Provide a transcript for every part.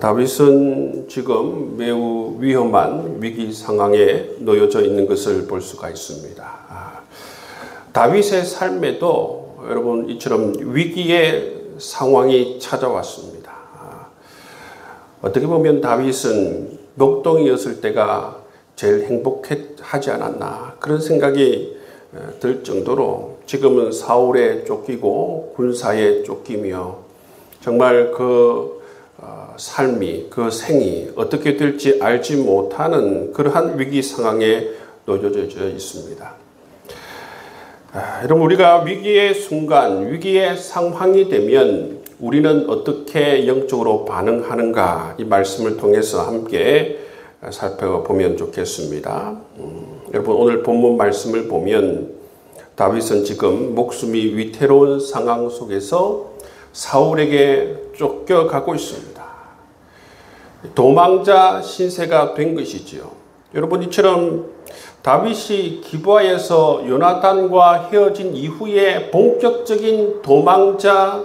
다윗은 지금 매우 위험한 위기 상황에 놓여져 있는 것을 볼 수가 있습니다. 다윗의 삶에도 여러분 이처럼 위기의 상황이 찾아왔습니다. 어떻게 보면 다윗은 목동이었을 때가 제일 행복하지 않았나 그런 생각이 들 정도로 지금은 사울에 쫓기고 군사에 쫓기며 정말 그 삶이 그 생이 어떻게 될지 알지 못하는 그러한 위기 상황에 놓여져 있습니다. 여러분 우리가 위기의 순간 위기의 상황이 되면 우리는 어떻게 영적으로 반응하는가 이 말씀을 통해서 함께 살펴보면 좋겠습니다. 여러분 오늘 본문 말씀을 보면 다윗은 지금 목숨이 위태로운 상황 속에서 사울에게 쫓겨가고 있습니다. 도망자 신세가 된 것이지요. 여러분 이처럼 다윗이 기브아에서 요나단과 헤어진 이후에 본격적인 도망자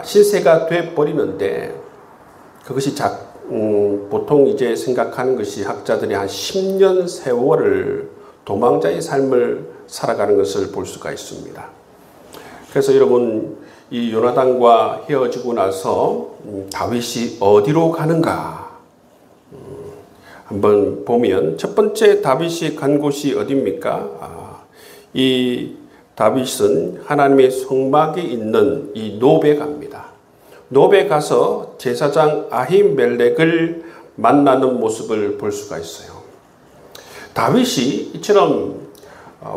신세가 돼버리는데 그것이 보통 이제 생각하는 것이 학자들이 한 10년 세월을 도망자의 삶을 살아가는 것을 볼 수가 있습니다. 그래서 여러분 이 요나단과 헤어지고 나서 다윗이 어디로 가는가 한번 보면 첫 번째 다윗이 간 곳이 어디입니까? 이 다윗은 하나님의 성막이 있는 이 노베에 갑니다. 노베에 가서 제사장 아히멜렉을 만나는 모습을 볼 수가 있어요. 다윗이 이처럼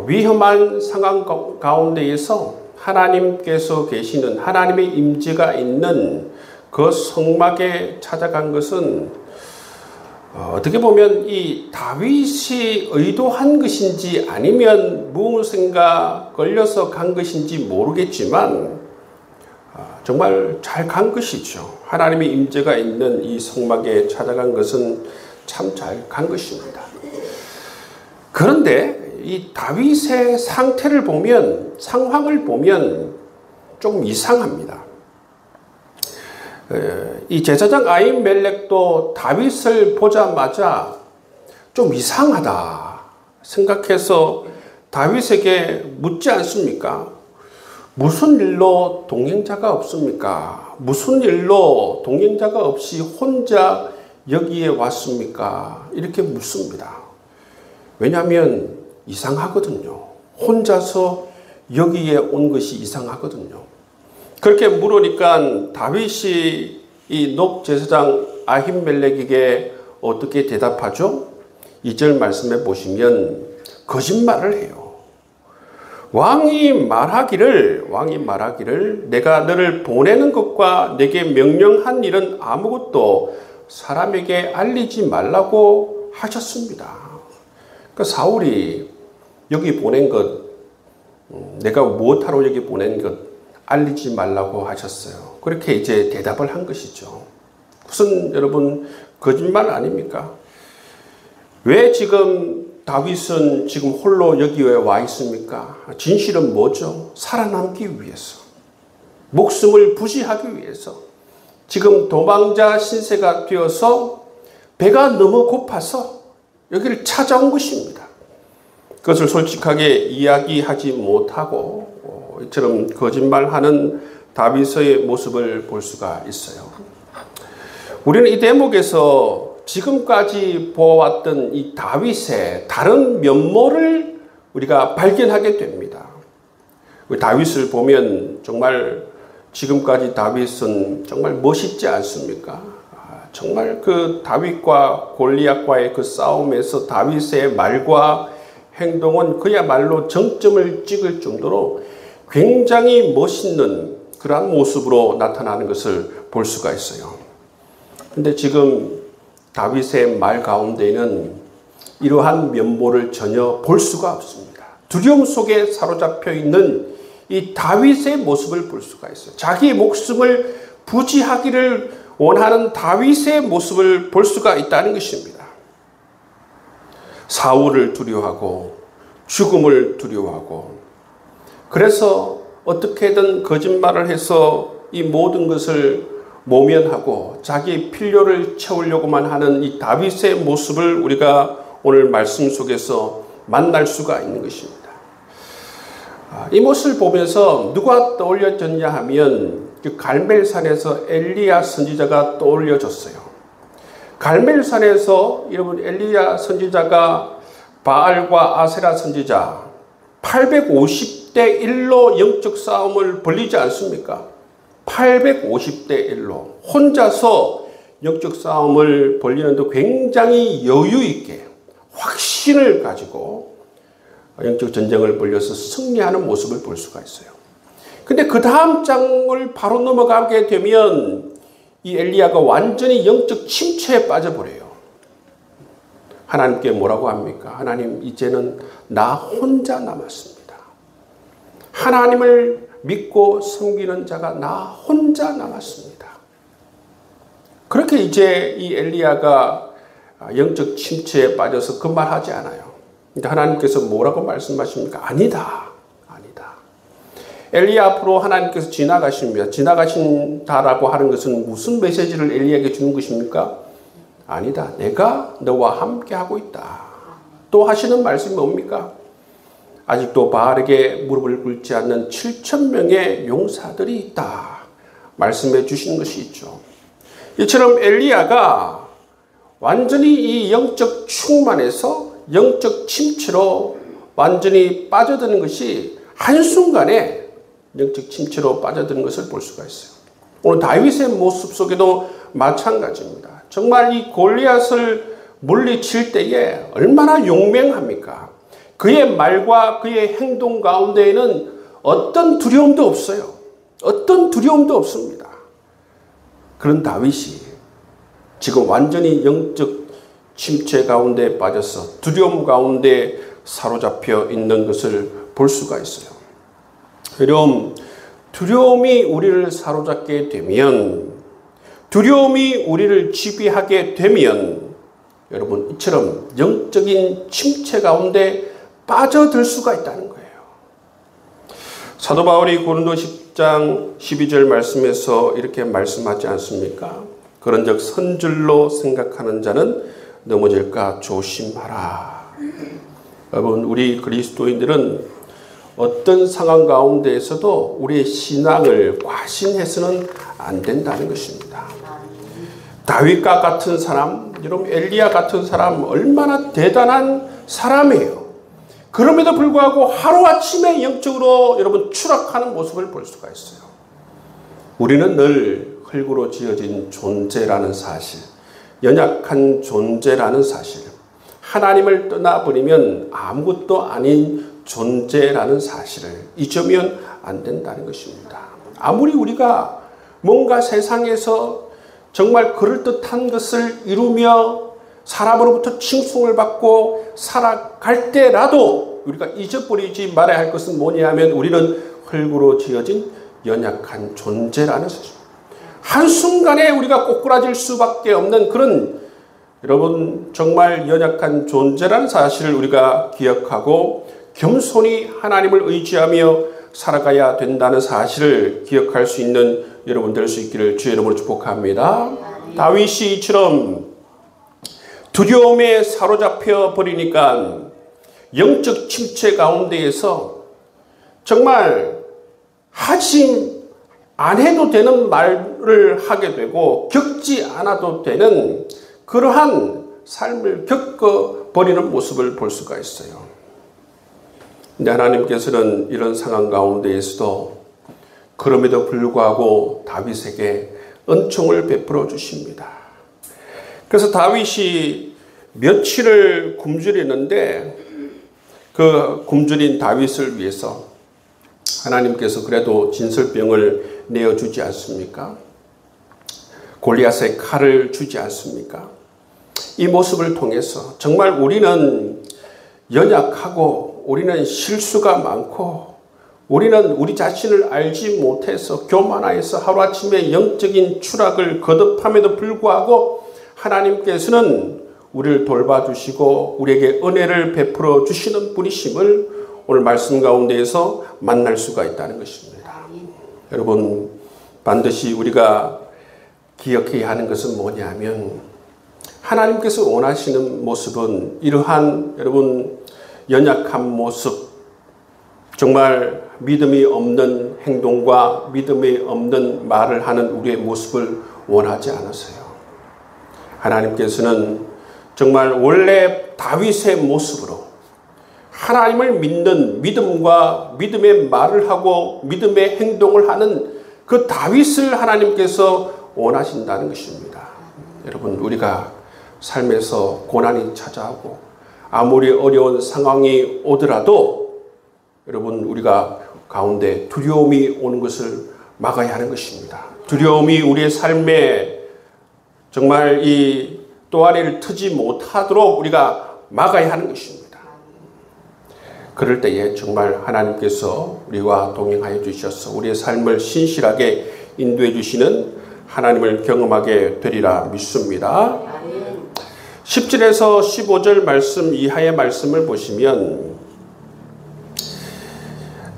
위험한 상황 가운데에서 하나님께서 계시는 하나님의 임재가 있는 그 성막에 찾아간 것은 어떻게 보면 이 다윗이 의도한 것인지 아니면 무엇인가 걸려서 간 것인지 모르겠지만 정말 잘 간 것이죠. 하나님의 임재가 있는 이 성막에 찾아간 것은 참 잘 간 것입니다. 그런데 이 다윗의 상태를 보면 상황을 보면 조금 이상합니다. 이 제사장 아히멜렉도 다윗을 보자마자 좀 이상하다 생각해서 다윗에게 묻지 않습니까? 무슨 일로 동행자가 없습니까? 무슨 일로 동행자가 없이 혼자 여기에 왔습니까? 이렇게 묻습니다. 왜냐하면 이상하거든요. 혼자서 여기에 온 것이 이상하거든요. 그렇게 물으니까 다윗이 이 녹 제사장 아히멜렉에게 어떻게 대답하죠? 2절 말씀해 보시면 거짓말을 해요. 왕이 말하기를 내가 너를 보내는 것과 내게 명령한 일은 아무것도 사람에게 알리지 말라고 하셨습니다. 그 사울이 여기 보낸 것, 내가 무엇하러 여기 보낸 것 알리지 말라고 하셨어요. 그렇게 이제 대답을 한 것이죠. 무슨 여러분 거짓말 아닙니까? 왜 지금 다윗은 지금 홀로 여기에 와 있습니까? 진실은 뭐죠? 살아남기 위해서, 목숨을 부지하기 위해서 지금 도망자 신세가 되어서 배가 너무 고파서 여기를 찾아온 것입니다. 그것을 솔직하게 이야기하지 못하고 이처럼 거짓말하는 다윗의 모습을 볼 수가 있어요. 우리는 이 대목에서 지금까지 보아왔던 이 다윗의 다른 면모를 우리가 발견하게 됩니다. 다윗을 보면 정말 지금까지 다윗은 정말 멋있지 않습니까? 정말 그 다윗과 골리앗과의 그 싸움에서 다윗의 말과 행동은 그야말로 정점을 찍을 정도로 굉장히 멋있는 그러한 모습으로 나타나는 것을 볼 수가 있어요. 근데 지금 다윗의 말 가운데는 이러한 면모를 전혀 볼 수가 없습니다. 두려움 속에 사로잡혀 있는 이 다윗의 모습을 볼 수가 있어요. 자기의 목숨을 부지하기를 원하는 다윗의 모습을 볼 수가 있다는 것입니다. 사울을 두려워하고 죽음을 두려워하고 그래서 어떻게든 거짓말을 해서 이 모든 것을 모면하고 자기 필요를 채우려고만 하는 이 다윗의 모습을 우리가 오늘 말씀 속에서 만날 수가 있는 것입니다. 이 모습을 보면서 누가 떠올려졌냐 하면 그 갈멜산에서 엘리야 선지자가 떠올려졌어요. 갈멜산에서 여러분 엘리야 선지자가 바알과 아세라 선지자 850대 1로 영적 싸움을 벌이지 않습니까? 850대 1로 혼자서 영적 싸움을 벌리는데 굉장히 여유 있게 확신을 가지고 영적 전쟁을 벌려서 승리하는 모습을 볼 수가 있어요. 근데 그 다음 장을 바로 넘어가게 되면 이 엘리야가 완전히 영적 침체에 빠져버려요. 하나님께 뭐라고 합니까? 하나님, 이제는 나 혼자 남았습니다. 하나님을 믿고 섬기는 자가 나 혼자 남았습니다. 그렇게 이제 이 엘리야가 영적 침체에 빠져서 그 말 하지 않아요. 근데 하나님께서 뭐라고 말씀하십니까? 아니다. 아니다. 엘리야 앞으로 하나님께서 지나가십니다. 지나가신다라고 하는 것은 무슨 메시지를 엘리야에게 주는 것입니까? 아니다. 내가 너와 함께 하고 있다. 또 하시는 말씀이 뭡니까? 아직도 바알에게 무릎을 꿇지 않는 7,000명의 용사들이 있다. 말씀해 주시는 것이 있죠. 이처럼 엘리야가 완전히 이 영적 충만에서 영적 침체로 완전히 빠져드는 것이 한순간에 영적 침체로 빠져드는 것을 볼 수가 있어요. 오늘 다윗의 모습 속에도 마찬가지입니다. 정말 이 골리앗을 물리칠 때에 얼마나 용맹합니까? 그의 말과 그의 행동 가운데에는 어떤 두려움도 없어요. 어떤 두려움도 없습니다. 그런 다윗이 지금 완전히 영적 침체 가운데 빠져서 두려움 가운데 사로잡혀 있는 것을 볼 수가 있어요. 여러분, 두려움이 우리를 사로잡게 되면, 두려움이 우리를 지배하게 되면 여러분 이처럼 영적인 침체 가운데 빠져들 수가 있다는 거예요. 사도 바울이 고린도 10장 12절 말씀에서 이렇게 말씀하지 않습니까? 그런즉 선줄로 생각하는 자는 넘어질까 조심하라. 여러분, 우리 그리스도인들은 어떤 상황 가운데에서도 우리의 신앙을 과신해서는 안 된다는 것입니다. 다윗과 같은 사람, 여러분 엘리야 같은 사람 얼마나 대단한 사람이에요. 그럼에도 불구하고 하루아침에 영적으로 여러분 추락하는 모습을 볼 수가 있어요. 우리는 늘 흙으로 지어진 존재라는 사실, 연약한 존재라는 사실, 하나님을 떠나버리면 아무것도 아닌 존재라는 사실을 잊으면 안 된다는 것입니다. 아무리 우리가 뭔가 세상에서 정말 그럴듯한 것을 이루며 사람으로부터 칭송을 받고 살아갈 때라도 우리가 잊어버리지 말아야 할 것은 뭐냐 하면 우리는 흙으로 지어진 연약한 존재라는 사실. 한순간에 우리가 꼬꾸라질 수밖에 없는 그런 여러분 정말 연약한 존재라는 사실을 우리가 기억하고 겸손히 하나님을 의지하며 살아가야 된다는 사실을 기억할 수 있는 여러분 될 수 있기를 주의 이름으로 축복합니다. 다윗이 이처럼 두려움에 사로잡혀 버리니까 영적 침체 가운데에서 정말 하지 안 해도 되는 말을 하게 되고 겪지 않아도 되는 그러한 삶을 겪어버리는 모습을 볼 수가 있어요. 근데 하나님께서는 이런 상황 가운데에서도 그럼에도 불구하고 다윗에게 은총을 베풀어 주십니다. 그래서 다윗이 며칠을 굶주리는데 그 굶주린 다윗을 위해서 하나님께서 그래도 진설병을 내어주지 않습니까? 골리앗의 칼을 주지 않습니까? 이 모습을 통해서 정말 우리는 연약하고 우리는 실수가 많고 우리는 우리 자신을 알지 못해서 교만하여서 하루아침에 영적인 추락을 거듭함에도 불구하고 하나님께서는 우리를 돌봐주시고 우리에게 은혜를 베풀어 주시는 분이심을 오늘 말씀 가운데에서 만날 수가 있다는 것입니다. 여러분 반드시 우리가 기억해야 하는 것은 뭐냐면 하나님께서 원하시는 모습은 이러한 여러분 연약한 모습, 정말 믿음이 없는 행동과 믿음이 없는 말을 하는 우리의 모습을 원하지 않으세요. 하나님께서는 정말 원래 다윗의 모습으로 하나님을 믿는 믿음과 믿음의 말을 하고 믿음의 행동을 하는 그 다윗을 하나님께서 원하신다는 것입니다. 여러분, 우리가 삶에서 고난이 찾아오고 아무리 어려운 상황이 오더라도 여러분, 우리가 가운데 두려움이 오는 것을 막아야 하는 것입니다. 두려움이 우리의 삶에 정말 이 또아리를 트지 못하도록 우리가 막아야 하는 것입니다. 그럴 때에 정말 하나님께서 우리와 동행하여 주셔서 우리의 삶을 신실하게 인도해 주시는 하나님을 경험하게 되리라 믿습니다. 10절에서 15절 말씀 이하의 말씀을 보시면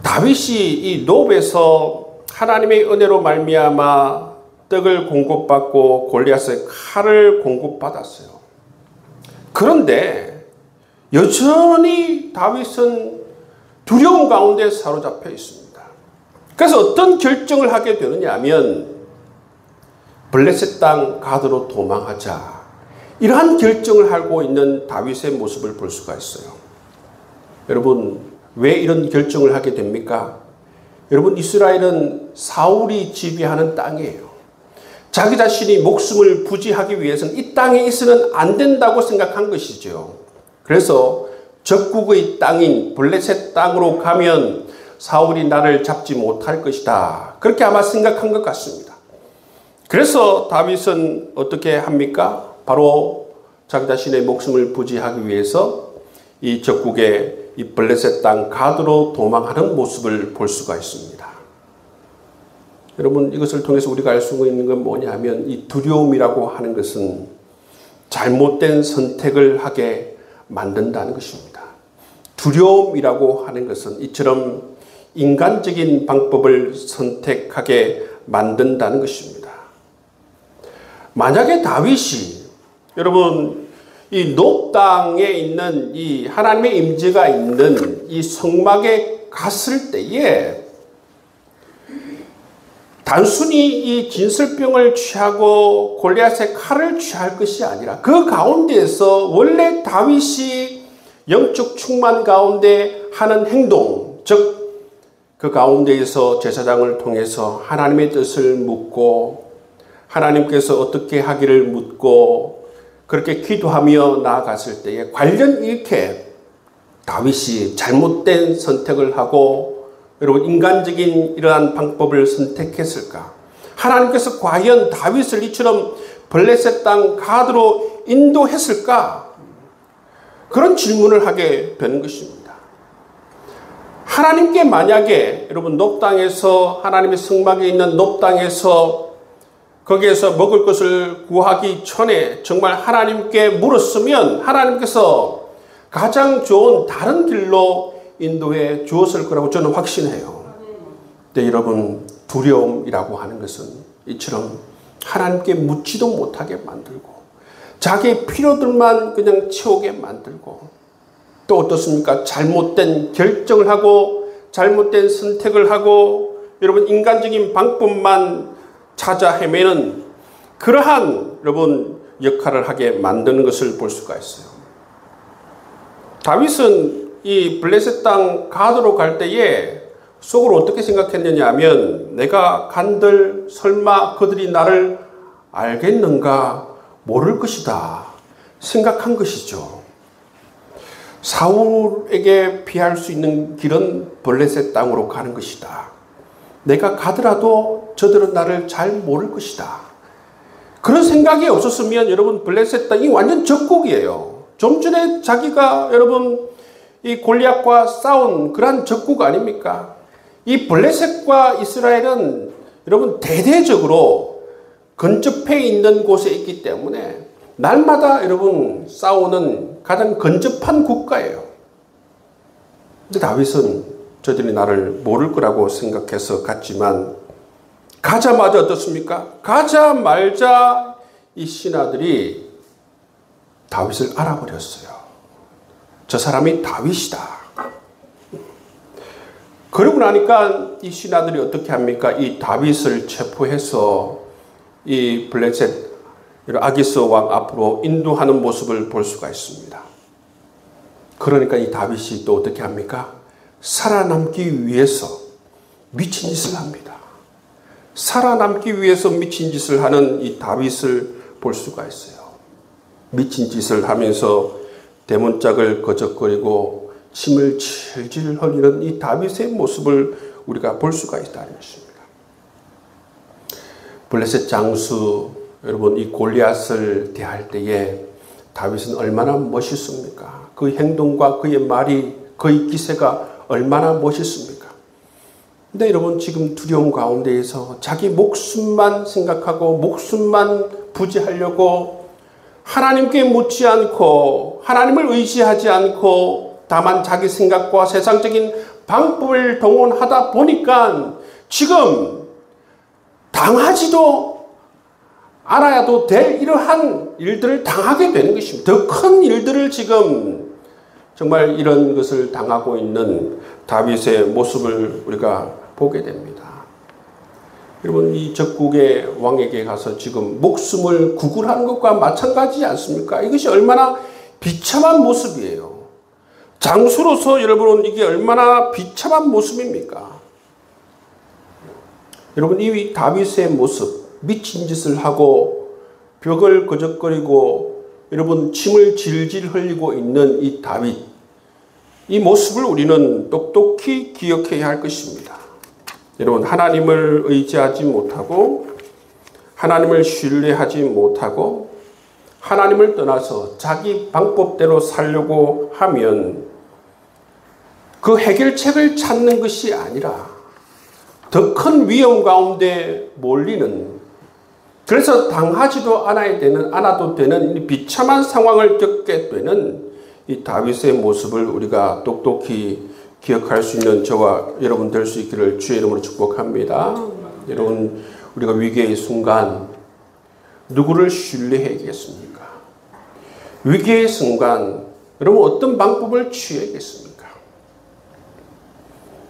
다윗이 이 놉에서 하나님의 은혜로 말미암아 떡을 공급받고 골리앗의 칼을 공급받았어요. 그런데 여전히 다윗은 두려움 가운데 사로잡혀 있습니다. 그래서 어떤 결정을 하게 되느냐 하면 블레셋 땅 가드로 도망하자, 이러한 결정을 하고 있는 다윗의 모습을 볼 수가 있어요. 여러분, 왜 이런 결정을 하게 됩니까? 여러분, 이스라엘은 사울이 지배하는 땅이에요. 자기 자신이 목숨을 부지하기 위해서는 이 땅에 있어는 안 된다고 생각한 것이죠. 그래서 적국의 땅인 블레셋 땅으로 가면 사울이 나를 잡지 못할 것이다, 그렇게 아마 생각한 것 같습니다. 그래서 다윗은 어떻게 합니까? 바로 자기 자신의 목숨을 부지하기 위해서 이 적국의 이 블레셋 땅 가드로 도망하는 모습을 볼 수가 있습니다. 여러분, 이것을 통해서 우리가 알 수 있는 건 뭐냐면 이 두려움이라고 하는 것은 잘못된 선택을 하게 만든다는 것입니다. 두려움이라고 하는 것은 이처럼 인간적인 방법을 선택하게 만든다는 것입니다. 만약에 다윗이 여러분 이 놉 땅에 있는 이 하나님의 임재가 있는 이 성막에 갔을 때에 단순히 이 진설병을 취하고 골리앗의 칼을 취할 것이 아니라 그 가운데에서 원래 다윗이 영적 충만 가운데 하는 행동, 즉 그 가운데에서 제사장을 통해서 하나님의 뜻을 묻고 하나님께서 어떻게 하기를 묻고 그렇게 기도하며 나아갔을 때에 관련 이렇게 다윗이 잘못된 선택을 하고 여러분 인간적인 이러한 방법을 선택했을까? 하나님께서 과연 다윗을 이처럼 블레셋 땅 가드로 인도했을까? 그런 질문을 하게 되는 것입니다. 하나님께 만약에 여러분 놉 땅에서 하나님의 성막에 있는 놉 땅에서 거기에서 먹을 것을 구하기 전에 정말 하나님께 물었으면 하나님께서 가장 좋은 다른 길로 인도해 주었을 거라고 저는 확신해요. 근데 여러분 두려움이라고 하는 것은 이처럼 하나님께 묻지도 못하게 만들고 자기의 필요들만 그냥 채우게 만들고 또 어떻습니까? 잘못된 결정을 하고 잘못된 선택을 하고 여러분 인간적인 방법만 찾아 헤매는 그러한 여러분 역할을 하게 만드는 것을 볼 수가 있어요. 다윗은 이 블레셋 땅 가드로 갈 때에 속으로 어떻게 생각했느냐 하면 내가 간들 설마 그들이 나를 알겠는가 모를 것이다 생각한 것이죠. 사울에게 피할 수 있는 길은 블레셋 땅으로 가는 것이다. 내가 가더라도 저들은 나를 잘 모를 것이다. 그런 생각이 없었으면 여러분 블레셋 땅이 완전 적국이에요. 좀 전에 자기가 여러분 이 골리앗과 싸운 그러한 적국 아닙니까? 이 블레셋과 이스라엘은 여러분 대대적으로 근접해 있는 곳에 있기 때문에 날마다 여러분 싸우는 가장 근접한 국가예요. 근데 다윗은 저들이 나를 모를 거라고 생각해서 갔지만 가자마자 어떻습니까? 가자마자 이 신하들이 다윗을 알아버렸어요. 저 사람이 다윗이다. 그러고 나니까 이 신하들이 어떻게 합니까? 이 다윗을 체포해서 이 블레셋 아기스 왕 앞으로 인도하는 모습을 볼 수가 있습니다. 그러니까 이 다윗이 또 어떻게 합니까? 살아남기 위해서 미친 짓을 합니다. 살아남기 위해서 미친 짓을 하는 이 다윗을 볼 수가 있어요. 미친 짓을 하면서 대문짝을 거적거리고 침을 질질 흘리는 이 다윗의 모습을 우리가 볼 수가 있다는 것입니다. 블레셋 장수 여러분, 이 골리앗을 대할 때에 다윗은 얼마나 멋있습니까? 그 행동과 그의 말이, 그의 기세가 얼마나 멋있습니까? 근데 여러분, 지금 두려움 가운데에서 자기 목숨만 생각하고 목숨만 부지하려고 하나님께 묻지 않고 하나님을 의지하지 않고 다만 자기 생각과 세상적인 방법을 동원하다 보니까 지금 당하지도 않아야도 될 이러한 일들을 당하게 되는 것입니다. 더 큰 일들을 지금 정말 이런 것을 당하고 있는 다윗의 모습을 우리가 보게 됩니다. 여러분, 이 적국의 왕에게 가서 지금 목숨을 구걸하는 것과 마찬가지지 않습니까? 이것이 얼마나 비참한 모습이에요. 장수로서 여러분, 이게 얼마나 비참한 모습입니까? 여러분, 이 다윗의 모습, 미친 짓을 하고 벽을 거적거리고 여러분 침을 질질 흘리고 있는 이 다윗, 이 모습을 우리는 똑똑히 기억해야 할 것입니다. 여러분, 하나님을 의지하지 못하고 하나님을 신뢰하지 못하고 하나님을 떠나서 자기 방법대로 살려고 하면 그 해결책을 찾는 것이 아니라 더 큰 위험 가운데 몰리는, 그래서 당하지도 않아도 되는 비참한 상황을 겪게 되는 이 다윗의 모습을 우리가 똑똑히 기억할 수 있는 저와 여러분 될 수 있기를 주의 이름으로 축복합니다. 여러분, 우리가 위기의 순간 누구를 신뢰해야겠습니까? 위기의 순간 여러분 어떤 방법을 취해야겠습니까?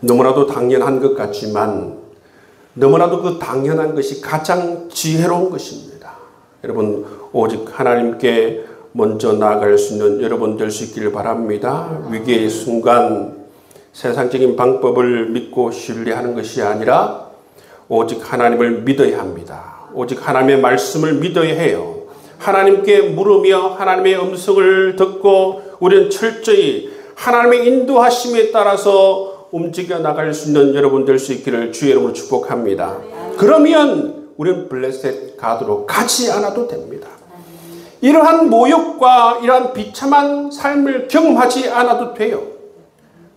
너무나도 당연한 것 같지만 너무나도 그 당연한 것이 가장 지혜로운 것입니다. 여러분, 오직 하나님께 먼저 나아갈 수 있는 여러분 될 수 있기를 바랍니다. 위기의 순간 세상적인 방법을 믿고 신뢰하는 것이 아니라 오직 하나님을 믿어야 합니다. 오직 하나님의 말씀을 믿어야 해요. 하나님께 물으며 하나님의 음성을 듣고 우리는 철저히 하나님의 인도하심에 따라서 움직여 나갈 수 있는 여러분 될 수 있기를 주의 이름으로 축복합니다. 그러면 우리는 블레셋 가드로 가지 않아도 됩니다. 이러한 모욕과 이러한 비참한 삶을 경험하지 않아도 돼요.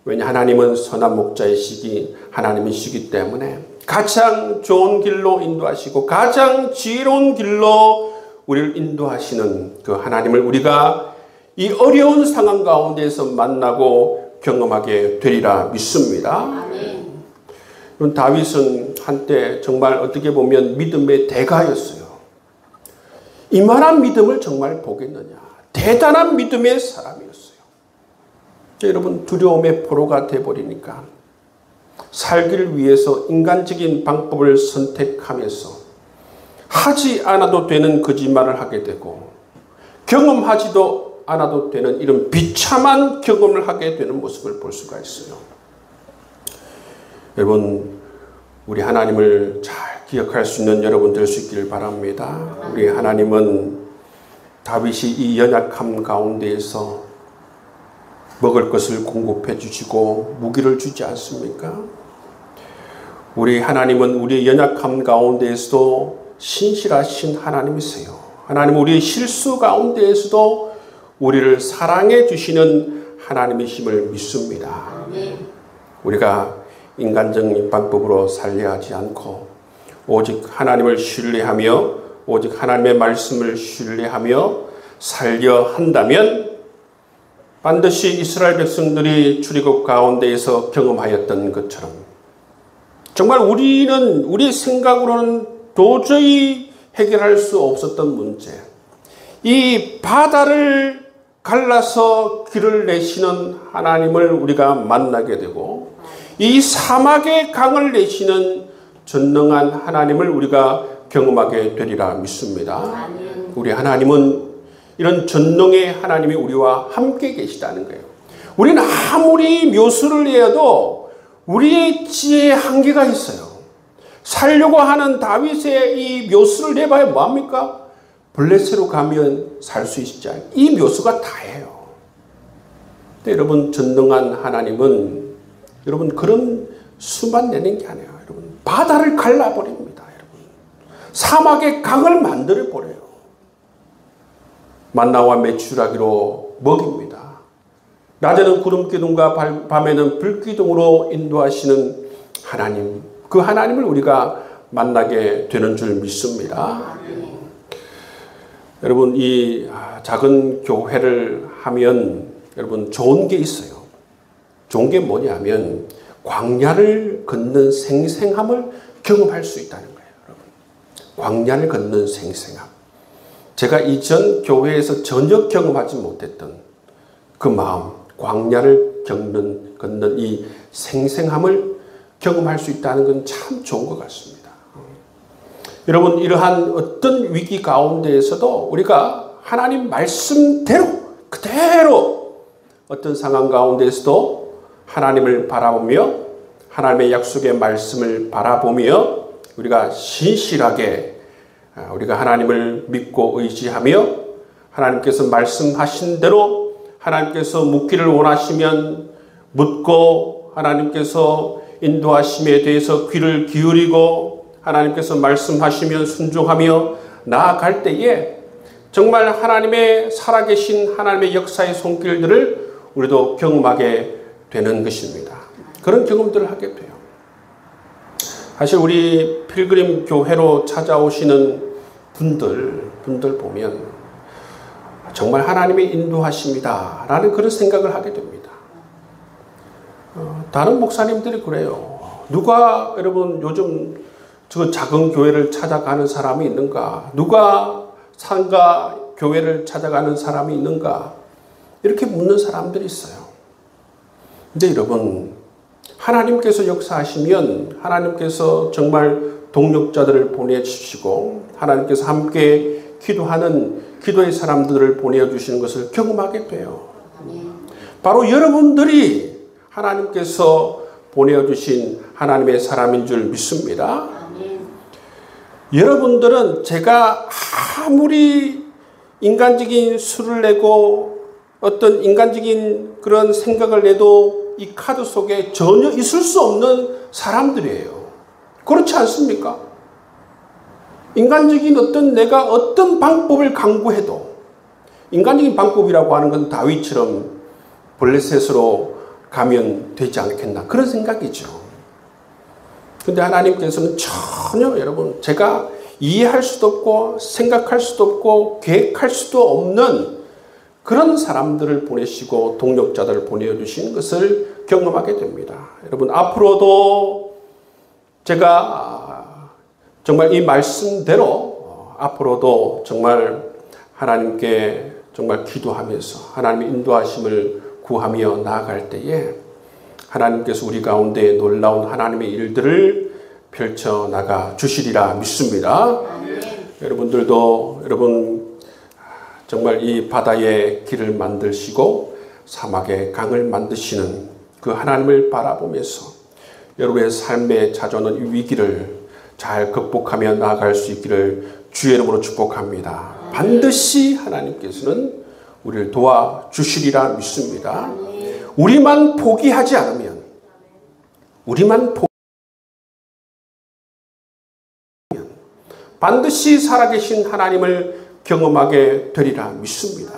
왜냐, 하나님은 선한 목자이시기 하나님이시기 때문에 가장 좋은 길로 인도하시고 가장 지혜로운 길로 우리를 인도하시는 그 하나님을 우리가 이 어려운 상황 가운데서 만나고 경험하게 되리라 믿습니다. 아멘. 다윗은 한때 정말 어떻게 보면 믿음의 대가였어요. 이만한 믿음을 정말 보겠느냐. 대단한 믿음의 사람이었어요. 여러분, 두려움의 포로가 되어버리니까 살기를 위해서 인간적인 방법을 선택하면서 하지 않아도 되는 거짓말을 하게 되고 경험하지도 않아도 되는 이런 비참한 경험을 하게 되는 모습을 볼 수가 있어요. 여러분, 우리 하나님을 잘 기억할 수 있는 여러분 될 수 있기를 바랍니다. 우리 하나님은 다윗이 이 연약함 가운데에서 먹을 것을 공급해 주시고 무기를 주지 않습니까? 우리 하나님은 우리의 연약함 가운데에서도 신실하신 하나님이세요. 하나님은 우리의 실수 가운데에서도 우리를 사랑해 주시는 하나님이심을 믿습니다. 우리가 인간적인 방법으로 살려야 하지 않고 오직 하나님을 신뢰하며 오직 하나님의 말씀을 신뢰하며 살려 한다면 반드시 이스라엘 백성들이 출애굽 가운데에서 경험하였던 것처럼 정말 우리는 우리 생각으로는 도저히 해결할 수 없었던 문제, 이 바다를 갈라서 길을 내시는 하나님을 우리가 만나게 되고, 이 사막의 강을 내시는 전능한 하나님을 우리가 경험하게 되리라 믿습니다. 우리 하나님은 이런 전능의 하나님이 우리와 함께 계시다는 거예요. 우리는 아무리 묘수를 해도 우리의 지혜에 한계가 있어요. 살려고 하는 다윗의 이 묘수를 내봐야 뭐합니까? 블레셋으로 가면 살 수 있지 않아요. 이 묘수가 다예요. 근데 여러분, 전능한 하나님은 여러분 그런 수만 내는 게 아니에요. 여러분, 바다를 갈라버립니다. 여러분, 사막의 강을 만들어버려요. 만나와 메추라기로 먹입니다. 낮에는 구름 기둥과 밤에는 불 기둥으로 인도하시는 하나님, 그 하나님을 우리가 만나게 되는 줄 믿습니다. 여러분, 이 작은 교회를 하면 여러분 좋은 게 있어요. 좋은 게 뭐냐면 광야를 걷는 생생함을 경험할 수 있다는 거예요. 여러분, 광야를 걷는 생생함. 제가 이전 교회에서 전혀 경험하지 못했던 그 마음, 광야를 걷는 이 생생함을 경험할 수 있다는 건 참 좋은 것 같습니다. 여러분, 이러한 어떤 위기 가운데에서도 우리가 하나님 말씀대로 그대로 어떤 상황 가운데에서도 하나님을 바라보며 하나님의 약속의 말씀을 바라보며 우리가 신실하게 우리가 하나님을 믿고 의지하며 하나님께서 말씀하신 대로 하나님께서 묻기를 원하시면 묻고 하나님께서 인도하심에 대해서 귀를 기울이고 하나님께서 말씀하시면 순종하며 나아갈 때에 정말 하나님의 살아계신 하나님의 역사의 손길들을 우리도 경험하게 되는 것입니다. 그런 경험들을 하게 돼요. 사실 우리 필그림 교회로 찾아오시는 분들 보면 정말 하나님의 인도하심이다 라는 그런 생각을 하게 됩니다. 다른 목사님들이 그래요. 누가 여러분 요즘 저 작은 교회를 찾아가는 사람이 있는가? 누가 상가 교회를 찾아가는 사람이 있는가? 이렇게 묻는 사람들이 있어요. 근데 여러분, 하나님께서 역사하시면 하나님께서 정말 동력자들을 보내주시고 하나님께서 함께 기도하는 기도의 사람들을 보내주시는 것을 경험하게 돼요. 바로 여러분들이 하나님께서 보내주신 하나님의 사람인 줄 믿습니다. 여러분들은 제가 아무리 인간적인 수를 내고 어떤 인간적인 그런 생각을 내도 이 카드 속에 전혀 있을 수 없는 사람들이에요. 그렇지 않습니까? 인간적인 내가 어떤 방법을 강구해도 인간적인 방법이라고 하는 건 다윗처럼 블레셋으로 가면 되지 않겠나 그런 생각이죠. 근데 하나님께서는 전혀 여러분 제가 이해할 수도 없고 생각할 수도 없고 계획할 수도 없는 그런 사람들을 보내시고 동력자들을 보내주신 것을 경험하게 됩니다. 여러분 앞으로도 제가 정말 이 말씀대로 앞으로도 정말 하나님께 정말 기도하면서 하나님의 인도하심을 구하며 나아갈 때에 하나님께서 우리 가운데 놀라운 하나님의 일들을 펼쳐나가 주시리라 믿습니다. 여러분들도 여러분 정말 이 바다의 길을 만드시고 사막의 강을 만드시는 그 하나님을 바라보면서 여러분의 삶에 찾아오는 이 위기를 잘 극복하며 나아갈 수 있기를 주의 이름으로 축복합니다. 반드시 하나님께서는 우리를 도와주시리라 믿습니다. 우리만 포기하지 않으면 반드시 살아계신 하나님을 경험하게 되리라 믿습니다.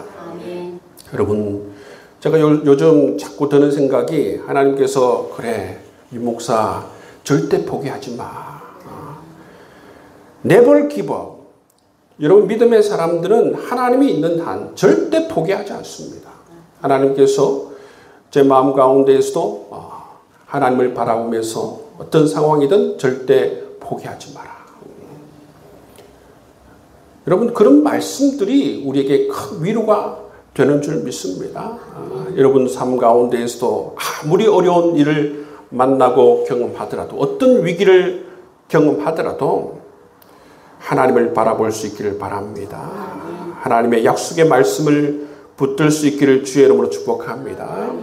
여러분 제가 요즘 자꾸 드는 생각이 하나님께서 그래 이 목사 절대 포기하지 마. Never give up. 여러분 믿음의 사람들은 하나님이 있는 한 절대 포기하지 않습니다. 하나님께서 제 마음 가운데에서도 하나님을 바라보면서 어떤 상황이든 절대 포기하지 마라. 여러분, 그런 말씀들이 우리에게 큰 위로가 되는 줄 믿습니다. 여러분 삶 가운데에서도 아무리 어려운 일을 만나고 경험하더라도, 어떤 위기를 경험하더라도 하나님을 바라볼 수 있기를 바랍니다. 하나님의 약속의 말씀을 붙들 수 있기를 주의 이름으로 축복합니다.